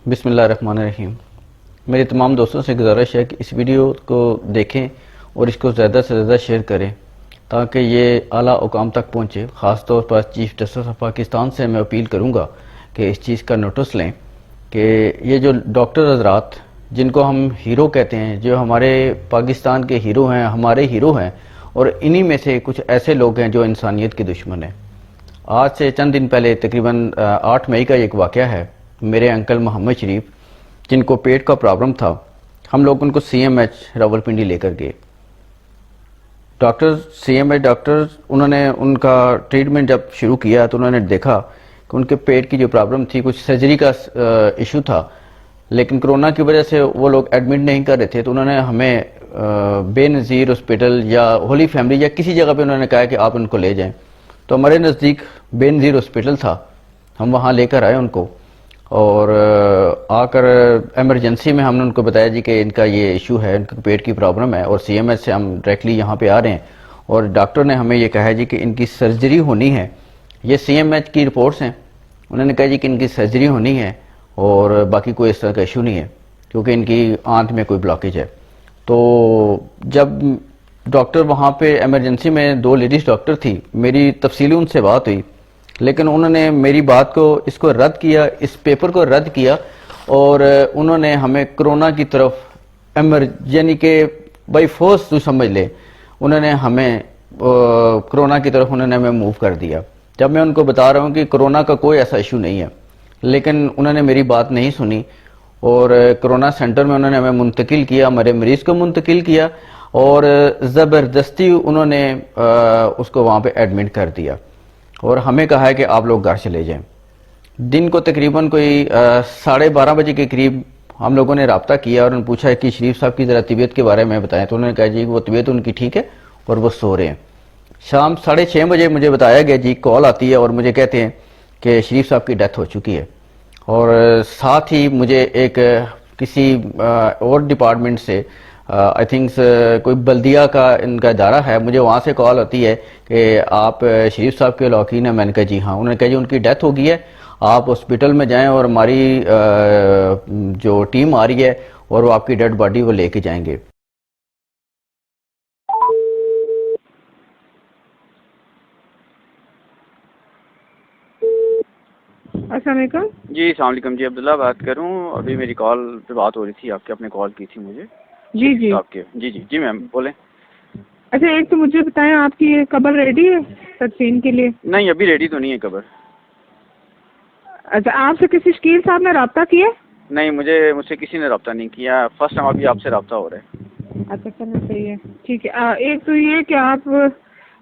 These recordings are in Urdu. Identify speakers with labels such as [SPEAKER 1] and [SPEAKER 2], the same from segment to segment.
[SPEAKER 1] بسم اللہ الرحمن الرحیم. میرے تمام دوستوں سے گزارش ہے کہ اس ویڈیو کو دیکھیں اور اس کو زیادہ سے زیادہ شیئر کریں تاکہ یہ اعلیٰ حکام تک پہنچے. خاص طور پر چیف جسٹس آف پاکستان سے میں اپیل کروں گا کہ اس چیز کا نوٹس لیں کہ یہ جو ڈاکٹر حضرات جن کو ہم ہیرو کہتے ہیں، جو ہمارے پاکستان کے ہیرو ہیں، ہمارے ہیرو ہیں، اور انہی میں سے کچھ ایسے لوگ ہیں جو انسانیت کے دشمن ہیں. آج سے چند دن پہلے تقریباً 8 مئی کا ایک واقعہ ہے. میرے انکل محمد شریف جن کو پیٹ کا پرابلم تھا، ہم لوگ ان کو سی ایم ایچ راولپنڈی لے کر گئے. سی ایم ایچ ڈاکٹر انہوں نے ان کا ٹریٹمنٹ جب شروع کیا تو انہوں نے دیکھا کہ ان کے پیٹ کی جو پرابلم تھی کچھ سرجری کا ایشو تھا، لیکن کرونا کی وجہ سے وہ لوگ ایڈمٹ نہیں کر رہے تھے. تو انہوں نے ہمیں بے نظیر ہاسپٹل یا ہولی فیملی یا کسی جگہ پہ انہوں نے کہا کہ آپ ان کو لے جائیں. تو ہمارے نزدیک بے نظیر ہاسپٹل تھا، ہم وہاں لے کر آئے ان کو، اور آ کر ایمرجنسی میں ہم نے ان کو بتایا جی کہ ان کا یہ ایشو ہے، ان کا پیٹ کی پرابلم ہے، اور سی ایم ایچ سے ہم ڈائریکٹلی یہاں پہ آ رہے ہیں. اور ڈاکٹر نے ہمیں یہ کہا جی کہ ان کی سرجری ہونی ہے. یہ سی ایم ایچ کی رپورٹس ہیں. انہوں نے کہا جی کہ ان کی سرجری ہونی ہے اور باقی کوئی اس طرح کا ایشو نہیں ہے کیونکہ ان کی آنت میں کوئی بلاکیج ہے. تو جب ڈاکٹر وہاں پہ ایمرجنسی میں 2 لیڈیز ڈاکٹر تھی، میری تفصیلی ان سے بات ہوئی، لیکن انہوں نے میری بات کو اس کو رد کیا، اس پیپر کو رد کیا، اور انہوں نے ہمیں کرونا کی طرف یعنی کہ بائی فورس تو سمجھ لے انہوں نے ہمیں کرونا کی طرف انہوں نے ہمیں موو کر دیا. جب میں ان کو بتا رہا ہوں کہ کرونا کا کوئی ایسا ایشو نہیں ہے، لیکن انہوں نے میری بات نہیں سنی اور کرونا سینٹر میں انہوں نے ہمیں منتقل کیا، ہمارے مریض کو منتقل کیا، اور زبردستی انہوں نے اس کو وہاں پہ ایڈمٹ کر دیا اور ہمیں کہا ہے کہ آپ لوگ گھر چلے جائیں. دن کو تقریباً کوئی 12:30 بجے کے قریب ہم لوگوں نے رابطہ کیا اور انہوں نے پوچھا کہ شریف صاحب کی ذرا طبیعت کے بارے میں بتائیں. تو انہوں نے کہا جی وہ طبیعت ان کی ٹھیک ہے اور وہ سو رہے ہیں. شام 6:30 بجے مجھے بتایا گیا جی کال آتی ہے اور مجھے کہتے ہیں کہ شریف صاحب کی ڈیتھ ہو چکی ہے. اور ساتھ ہی مجھے ایک کسی اور ڈپارٹمنٹ سے آئی تھنکس کوئی بلدیہ کا ان کا ادارہ ہے، مجھے وہاں سے کال آتی ہے کہ آپ شریف صاحب کے لاکین ہیں. میں نے کہا جی ہاں. انہوں نے کہا جی ان کی ڈیتھ ہو گئی ہے، آپ ہاسپٹل میں جائیں اور ہماری جو ٹیم آ رہی ہے اور وہ آپ کی ڈیڈ باڈی وہ لے کے جائیں گے.
[SPEAKER 2] السلام علیکم.
[SPEAKER 3] جی السلام علیکم. جی عبداللہ بات کروں. ابھی میری کال پہ بات ہو رہی تھی آپ نے کال کی تھی مجھے.
[SPEAKER 2] جی جی
[SPEAKER 3] آپ کے جی میم بولیں.
[SPEAKER 2] اچھا ایک تو مجھے بتائیں آپ کی یہ قبر ریڈی ہے تدفین کے لیے؟
[SPEAKER 3] نہیں ابھی ریڈی تو نہیں ہے قبر.
[SPEAKER 2] اچھا آپ سے کسی شکیل صاحب نے رابطہ کیا؟
[SPEAKER 3] نہیں مجھ سے کسی نے رابطہ نہیں کیا. فرسٹ ٹائم ابھی آپ سے رابطہ ہو رہا ہے.
[SPEAKER 2] اچھا چلو صحیح ہے ٹھیک ہے. ایک تو یہ کہ آپ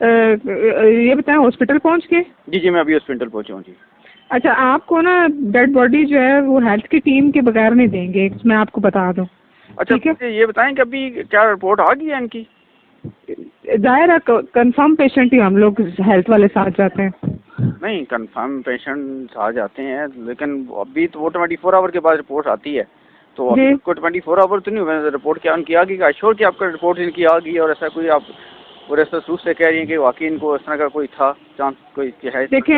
[SPEAKER 2] یہ بتائیں ہاسپٹل پہنچ کے؟
[SPEAKER 3] جی میں ابھی ہاسپٹل پہنچا ہوں. جی
[SPEAKER 2] اچھا آپ کو نا ڈیڈ باڈی جو ہے وہ ہیلتھ کی ٹیم کے بغیر نہیں دیں گے، میں آپ کو بتا دوں.
[SPEAKER 3] اچھا مجھے یہ بتائیں کہ ابھی کیا رپورٹ آ گئی ہے ان کی؟
[SPEAKER 2] ظاہر ہے کنفرم پیشنٹ ہی ہم لوگ ہیلتھ والے ساتھ جاتے ہیں.
[SPEAKER 3] نہیں کنفرم پیشنٹ آ جاتے ہیں لیکن ابھی تو وہ 24 آور کے بعد رپورٹ آتی ہے. تو ابھی کو 24 آور تو نہیں ہوئے رپورٹ کیا ان کی آ گئی؟ ایشور کہ آپ کا رپورٹ ان کی آ گئی اور ایسا کوئی آپ اور ایسا سوچ سے کہہ رہی ہیں کہ واقعی ان کو اس طرح کا کوئی تھا چانس کوئی ہے؟
[SPEAKER 2] دیکھیں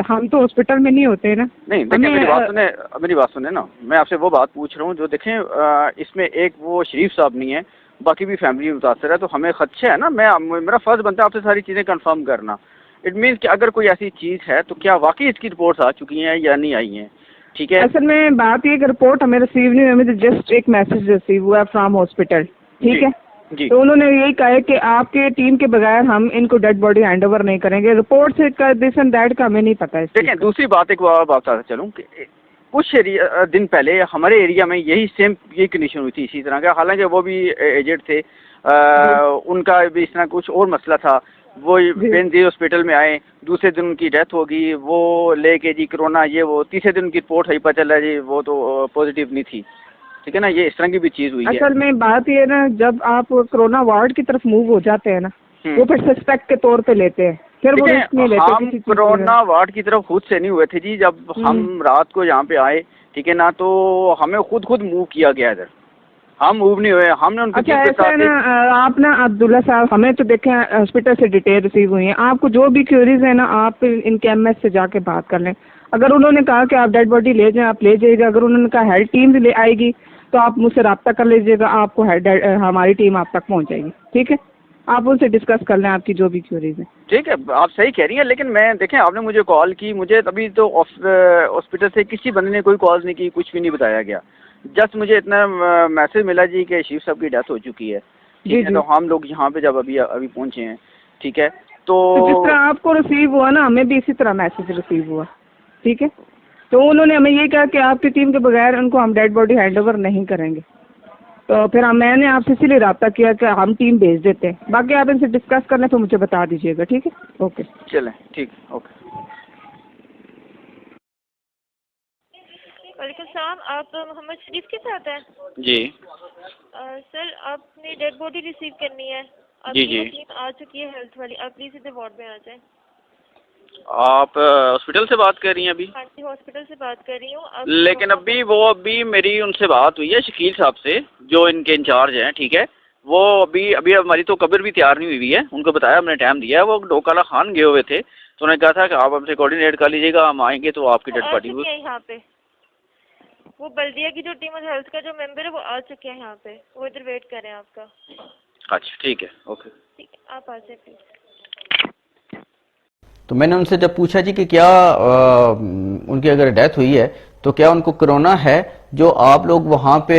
[SPEAKER 2] ہم تو ہاسپٹل میں نہیں ہوتے نا.
[SPEAKER 3] نہیں دیکھیں میری بات سنیں نا. میں آپ سے وہ بات پوچھ رہا ہوں جو دیکھیں اس میں ایک وہ شریف صاحب نہیں ہے، باقی بھی فیملی متاثر ہے. تو ہمیں خدشہ ہے نا، میرا فرض بنتا ہے آپ سے ساری چیزیں کنفرم کرنا. اٹ مینس کہ اگر کوئی ایسی چیز ہے تو کیا واقعی اس کی رپورٹس آ چکی ہیں یا نہیں آئی ہیں؟ ٹھیک ہے
[SPEAKER 2] اصل میں بات یہ کہ رپورٹ ہمیں ریسیو نہیں ہوئی، ہمیں جسٹ ایک میسج ریسیو ہوا فرام ہاسپٹل. ٹھیک ہے
[SPEAKER 3] جی.
[SPEAKER 2] تو انہوں نے یہی کہا ہے کہ آپ کے ٹیم کے بغیر ہم ان کو ڈیڈ باڈی ہینڈ اوور نہیں کریں گے. رپورٹ سے دس اینڈ دیٹ کا ہمیں نہیں پتا.
[SPEAKER 3] دیکھیں دوسری بات ایک بات بتا چلوں کہ کچھ دن پہلے ہمارے ایریا میں یہی کنڈیشن ہوئی تھی اسی طرح کا. حالانکہ وہ بھی ایجڈ تھے، ان کا بھی اس طرح کچھ اور مسئلہ تھا. وہ بینظیر ہاسپٹل میں آئے، دوسرے دن ان کی ڈیتھ ہو گئی. وہ لے کے جی کرونا یہ وہ، تیسرے دن ان کی رپورٹ ہے پتہ چلا جی وہ تو پازیٹیو نہیں تھی. ٹھیک ہے نا، یہ اس طرح کی بھی چیز ہوئی ہے.
[SPEAKER 2] اصل میں بات یہ ہے نا، جب آپ کرونا وارڈ کی طرف موو ہو جاتے ہیں نا وہ پھر سسپیکٹ کے طور پہ لیتے ہیں، پھر وہ رسک نہیں لیتے.
[SPEAKER 3] ہم کرونا وارڈ کی طرف خود سے نہیں ہوئے تھے جی. جب ہم رات کو یہاں پہ آئے ٹھیک ہے نا، تو ہمیں خود موو کیا گیا ادھر. ہم موو نہیں ہوئے، ہم نے ان کو
[SPEAKER 2] ایسا ہے نا آپ نا عبداللہ صاحب ہمیں تو دیکھیں ہاسپٹل سے ڈیٹیل ریسیو ہوئی ہیں. آپ کو جو بھی کیوریز ہے نا آپ ان کے ایم ایس سے جا کے بات کر لیں. اگر انہوں نے کہا کہ آپ ڈیڈ باڈی لے جائیں آپ لے جائیے گا, اگر انہوں نے کہا ہیلتھ ٹیم لے آئے گی تو آپ مجھ سے رابطہ کر لیجیے گا, آپ کو ہماری ٹیم آپ تک پہنچ جائے گی. ٹھیک ہے, آپ ان سے ڈسکس کر لیں آپ کی جو بھی کیوریز ہیں.
[SPEAKER 3] ٹھیک ہے, آپ صحیح کہہ رہی ہیں, لیکن میں دیکھیں آپ نے مجھے کال کی, مجھے ابھی تو ہاسپٹل سے کسی بندے نے کوئی کال نہیں کی, کچھ بھی نہیں بتایا گیا. جسٹ مجھے اتنا میسج ملا جی کہ شیف صاحب کی ڈیتھ ہو چکی ہے. ٹھیک ہے, تو ہم لوگ یہاں پہ جب ابھی پہنچے ہیں, ٹھیک ہے, تو
[SPEAKER 2] جس طرح آپ کو ریسیو ہوا نا ہمیں بھی اسی طرح میسج ریسیو ہوا. ٹھیک ہے, تو انہوں نے ہمیں یہ کہا کہ آپ کی ٹیم کے بغیر ان کو ہم ڈیڈ باڈی ہینڈ اوور نہیں کریں گے. تو پھر میں نے آپ سے اسی لیے رابطہ کیا کہ ہم ٹیم بھیج دیتے ہیں. باقی آپ ان سے ڈسکس کر لیں تو مجھے بتا دیجیے گا. ٹھیک ہے, اوکے
[SPEAKER 3] چلیں, ٹھیک, اوکے.
[SPEAKER 4] وعلیکم السلام, آپ محمد شریف کے ساتھ ہیں؟
[SPEAKER 3] جی
[SPEAKER 4] سر آپ نے ڈیڈ باڈی ریسیو کرنی ہے, آپ
[SPEAKER 3] جی
[SPEAKER 4] کی
[SPEAKER 3] جی,
[SPEAKER 4] ٹیم آ چکی ہے ہیلتھ والی, آپ پلیز ادھر وارڈ میں آ جائیں.
[SPEAKER 3] آپ ہاسپٹل سے بات کر رہی ہیں ابھی؟
[SPEAKER 4] ہاں جی, ہاسپٹل سے بات کر رہی ہوں.
[SPEAKER 3] لیکن ابھی میری ان سے بات ہوئی ہے شکیل صاحب سے جو ان کے انچارج ہیں, ٹھیک ہے, وہ ابھی ہماری تو قبر بھی تیار نہیں ہوئی ہے, ان کو بتایا, ہم نے ٹائم دیا ہے, وہ ڈوکالا خان گئے ہوئے تھے, تو انہوں نے کہا تھا کہ آپ ہم سے کوآرڈینیٹ کر لیجیے گا, ہم آئیں گے تو آپ کی ڈیڈ باڈی
[SPEAKER 4] ہے یہاں پہ, وہ بلدیہ کی جو ٹیم ہیلتھ کا جو ممبر ہے وہ آ چکے ہیں یہاں پہ, وہ ادھر ویٹ کر رہے ہیں آپ کا.
[SPEAKER 3] اچھا ٹھیک ہے, اوکے.
[SPEAKER 4] ٹھیک ہے, آپ آ جائیں پلیز.
[SPEAKER 1] تو میں نے ان سے جب پوچھا جی کہ کیا ان کی اگر ڈیتھ ہوئی ہے تو کیا ان کو کرونا ہے جو آپ لوگ وہاں پہ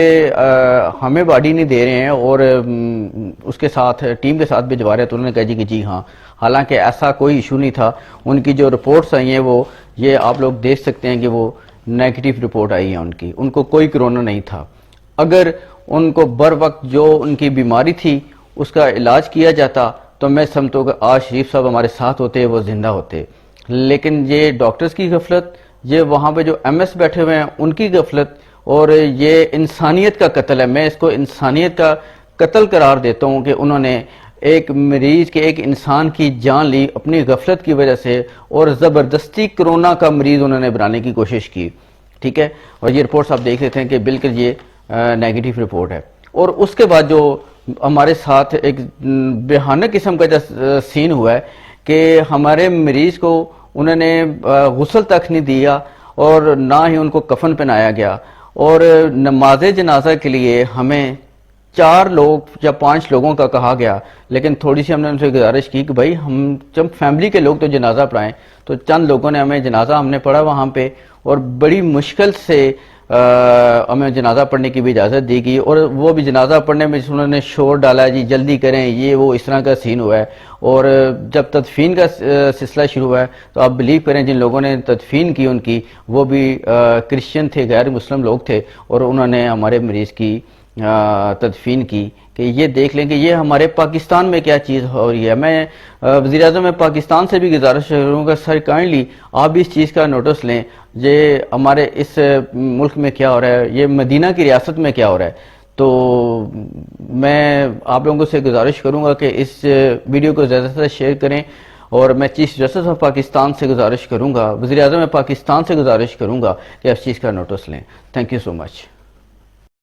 [SPEAKER 1] ہمیں باڈی نہیں دے رہے ہیں اور اس کے ساتھ ٹیم کے ساتھ بھجوا رہے ہیں, تو انہوں نے کہا جی کہ جی ہاں, حالانکہ ایسا کوئی ایشو نہیں تھا. ان کی جو رپورٹس آئی ہیں وہ یہ آپ لوگ دیکھ سکتے ہیں کہ وہ نیگیٹو رپورٹ آئی ہے ان کو کوئی کرونا نہیں تھا. اگر ان کو بر وقت جو ان کی بیماری تھی اس کا علاج کیا جاتا تو میں سمجھتا ہوں کہ آج شریف صاحب ہمارے ساتھ ہوتے, وہ زندہ ہوتے. لیکن یہ ڈاکٹرز کی غفلت, یہ وہاں پہ جو ایم ایس بیٹھے ہوئے ہیں ان کی غفلت, اور یہ انسانیت کا قتل ہے. میں اس کو انسانیت کا قتل قرار دیتا ہوں کہ انہوں نے ایک مریض کے, ایک انسان کی جان لی اپنی غفلت کی وجہ سے, اور زبردستی کرونا کا مریض انہوں نے بنانے کی کوشش کی. ٹھیک ہے, اور یہ رپورٹس آپ دیکھ لیتے ہیں کہ بالکل یہ نیگیٹو رپورٹ ہے. اور اس کے بعد جو ہمارے ساتھ ایک بہانہ قسم کا سین ہوا ہے کہ ہمارے مریض کو انہوں نے غسل تک نہیں دیا اور نہ ہی ان کو کفن پہنایا گیا, اور نماز جنازہ کے لیے ہمیں 4 لوگ یا 5 لوگوں کا کہا گیا. لیکن تھوڑی سی ہم نے ان سے گزارش کی کہ بھائی ہم جب فیملی کے لوگ تو جنازہ پڑھائیں, تو چند لوگوں نے ہمیں جنازہ ہم نے پڑھا وہاں پہ, اور بڑی مشکل سے ہمیں جنازہ پڑھنے کی بھی اجازت دی گئی. اور وہ بھی جنازہ پڑھنے میں انہوں نے شور ڈالا جی جلدی کریں, یہ وہ اس طرح کا سین ہوا ہے. اور جب تدفین کا سلسلہ شروع ہوا ہے تو آپ بلیو کریں جن لوگوں نے تدفین کی ان کی وہ بھی کرسچن تھے, غیر مسلم لوگ تھے, اور انہوں نے ہمارے مریض کی تدفین کی. کہ یہ دیکھ لیں کہ یہ ہمارے پاکستان میں کیا چیز ہو رہی ہے. میں وزیر اعظم میں پاکستان سے بھی گزارش کروں گا, سر کائنڈلی آپ بھی اس چیز کا نوٹس لیں, یہ ہمارے اس ملک میں کیا ہو رہا ہے, یہ مدینہ کی ریاست میں کیا ہو رہا ہے. تو میں آپ لوگوں سے گزارش کروں گا کہ اس ویڈیو کو زیادہ سے زیادہ شیئر کریں, اور میں چیف جسٹس آف پاکستان سے گزارش کروں گا, وزیر اعظم پاکستان سے گزارش کروں گا کہ اس چیز کا نوٹس لیں. Thank you so much.